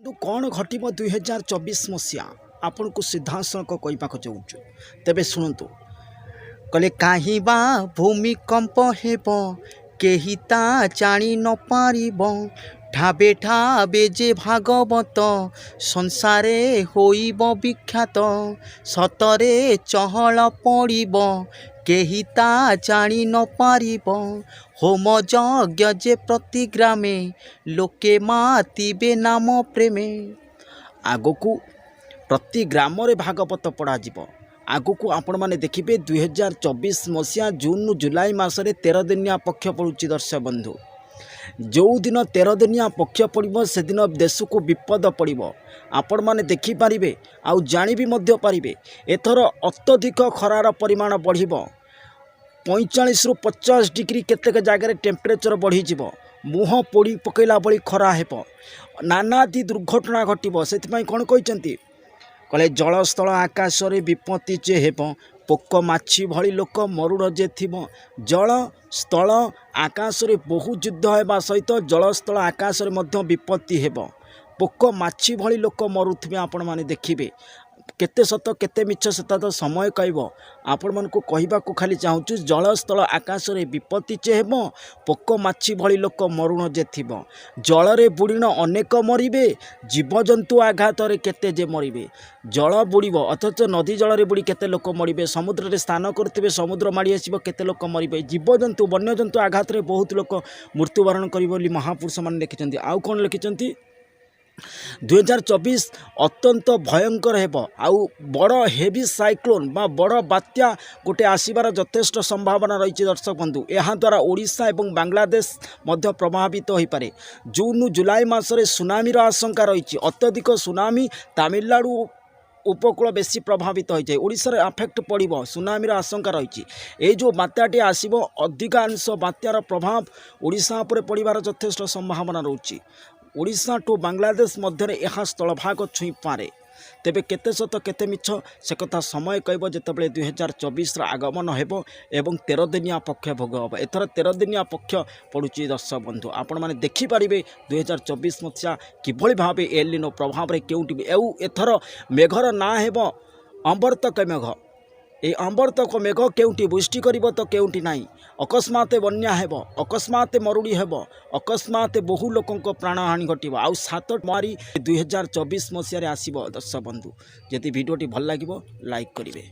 କିନ୍ତୁ କ'ଣ ଘଟିବ 2024 ମସିହା ଆପଣଙ୍କୁ ସିଧାସଳଖ କହିବାକୁ ଚାହୁଁଛୁ। ତେବେ ଶୁଣନ୍ତୁ, କହିଲେ କାହିଁ ବା ଭୂମିକମ୍ପ ହେବ କେହି ତା ଜାଣି ନ ପାରିବ, ଠାବେ ଠାବେ ଯେ ଭାଗବତ ସଂସାରେ ହୋଇବ ବିଖ୍ୟାତ, ସତରେ ଚହଳ ପଡ଼ିବ କେହି ତା ଜାଣି ନ ପାରିବ, ହୋମ ଯଜ୍ଞ ଯେ ପ୍ରତି ଗ୍ରାମେ ଲୋକେ ମାତିବେ ନାମ ପ୍ରେମେ। ଆଗକୁ ପ୍ରତି ଗ୍ରାମରେ ଭାଗବତ ପଢ଼ାଯିବ। ଆଗକୁ ଆପଣମାନେ ଦେଖିବେ 2024 ମସିହା ଜୁନ୍ରୁ ଜୁଲାଇ ମାସରେ 13 ଦିନିଆ ପକ୍ଷ ପଡ଼ୁଛି। ଦର୍ଶକ ବନ୍ଧୁ, ଯେଉଁଦିନ 13 ଦିନିଆ ପକ୍ଷ ପଡ଼ିବ ସେଦିନ ଦେଶକୁ ବିପଦ ପଡ଼ିବ। ଆପଣମାନେ ଦେଖିପାରିବେ ଆଉ ଜାଣିବି ମଧ୍ୟ ପାରିବେ। ଏଥର ଅତ୍ୟଧିକ ଖରାର ପରିମାଣ ବଢ଼ିବ। 45ରୁ 50 ଡିଗ୍ରୀ କେତେକ ଜାଗାରେ ଟେମ୍ପରେଚର ବଢ଼ିଯିବ। ମୁହଁ ପୋଡ଼ି ପକାଇଲା ଭଳି ଖରା ହେବ। ନାନାଦି ଦୁର୍ଘଟଣା ଘଟିବ। ସେଥିପାଇଁ କ'ଣ କହିଛନ୍ତି, କହିଲେ ଜଳସ୍ଥଳ ଆକାଶରେ ବିପତ୍ତି ଯେ ହେବ, ପୋକ ମାଛି ଭଳି ଲୋକ ମରୁଡ଼ ଯେ ଥିବ। ଜଳ ସ୍ଥଳ ଆକାଶରେ ବହୁ ଯୁଦ୍ଧ ହେବା ସହିତ ଜଳସ୍ଥଳ ଆକାଶରେ ମଧ୍ୟ ବିପତ୍ତି ହେବ। ପୋକ ମାଛି ଭଳି ଲୋକ ମରୁଥିବେ ଆପଣମାନେ ଦେଖିବେ। କେତେ ସତ କେତେ ମିଛ ସେଟା ତ ସମୟ କହିବ। ଆପଣମାନଙ୍କୁ କହିବାକୁ ଖାଲି ଚାହୁଁଛୁ, ଜଳସ୍ଥଳ ଆକାଶରେ ବିପତ୍ତି ଯେ ହେବ, ପୋକ ମାଛି ଭଳି ଲୋକ ମରୁଣ ଯେ ଥିବ। ଜଳରେ ବୁଡ଼ିଣ ଅନେକ ମରିବେ, ଜୀବଜନ୍ତୁ ଆଘାତରେ କେତେ ଯେ ମରିବେ। ଜଳ ବୁଡ଼ିବ ଅଥଚ ନଦୀ ଜଳରେ ବୁଡ଼ି କେତେ ଲୋକ ମରିବେ। ସମୁଦ୍ରରେ ସ୍ନାନ କରୁଥିବେ, ସମୁଦ୍ର ମାଡ଼ି ଆସିବ, କେତେ ଲୋକ ମରିବେ। ଜୀବଜନ୍ତୁ ବନ୍ୟଜନ୍ତୁ ଆଘାତରେ ବହୁତ ଲୋକ ମୃତ୍ୟୁବରଣ କରିବେ ବୋଲି ମହାପୁରୁଷମାନେ ଲେଖିଛନ୍ତି। ଆଉ କ'ଣ ଲେଖିଛନ୍ତି, 2024 ଅତ୍ୟନ୍ତ ଭୟଙ୍କର ହେବ। ଆଉ ବଡ଼ ହେଭି ସାଇକ୍ଲୋନ୍ ବା ବଡ଼ ବାତ୍ୟା ଗୋଟେ ଆସିବାର ଯଥେଷ୍ଟ ସମ୍ଭାବନା ରହିଛି। ଦର୍ଶକ ବନ୍ଧୁ, ଏହାଦ୍ୱାରା ଓଡ଼ିଶା ଏବଂ ବାଂଲାଦେଶ ମଧ୍ୟ ପ୍ରଭାବିତ ହୋଇପାରେ। ଜୁନ୍ରୁ ଜୁଲାଇ ମାସରେ ସୁନାମିର ଆଶଙ୍କା ରହିଛି। ଅତ୍ୟଧିକ ସୁନାମି ତାମିଲନାଡ଼ୁ ଉପକୂଳ ବେଶୀ ପ୍ରଭାବିତ ହୋଇଯାଏ। ଓଡ଼ିଶାରେ ଆଫେକ୍ଟ ପଡ଼ିବ, ସୁନାମିର ଆଶଙ୍କା ରହିଛି। ଏଇ ଯେଉଁ ବାତ୍ୟାଟି ଆସିବ, ଅଧିକାଂଶ ବାତ୍ୟାର ପ୍ରଭାବ ଓଡ଼ିଶା ଉପରେ ପଡ଼ିବାର ଯଥେଷ୍ଟ ସମ୍ଭାବନା ରହୁଛି। ଓଡ଼ିଶା ଟୁ ବାଂଲାଦେଶ ମଧ୍ୟରେ ଏହା ସ୍ଥଳଭାଗ ଛୁଇଁପାରେ। ତେବେ କେତେ ସତ କେତେ ମିଛ ସେ କଥା ସମୟ କହିବ, ଯେତେବେଳେ 2024ର ଆଗମନ ହେବ ଏବଂ 13 ଦିନିଆ ପକ୍ଷ ଭୋଗ ହେବ। ଏଥର 13 ଦିନିଆ ପକ୍ଷ ପଡ଼ୁଛି। ଦର୍ଶକ ବନ୍ଧୁ, ଆପଣମାନେ ଦେଖିପାରିବେ 2024 ମସିହା କିଭଳି ଭାବେ ଏଲ୍ ନିନୋ ପ୍ରଭାବରେ କେଉଁଠି। ଏଥର ମେଘର ନାଁ ହେବ ଅମ୍ବରତକ ମେଘ। এই ଅମ୍ବରତକ ମେଘ କେଉଁଠି ବୃଷ୍ଟି କରିବ ତ କେଉଁଠି ନାହିଁ। ଅକସ୍ମାତ ବନ୍ୟା ହେବ, ଅକସ୍ମାତ ମରୁଡ଼ି ହେବ, ଅକସ୍ମାତ ବହୁ ଲୋକଙ୍କ ପ୍ରାଣହାନି ଘଟିବ। ଆଉ 7 ମାରି 2024 ମସିହାରେ ଆସିବ। ଦର୍ଶକ ବନ୍ଧୁ, ଯଦି ଭିଡ଼ିଓଟି ଭଲ ଲାଗିବ ଲାଇକ୍ କରିବେ।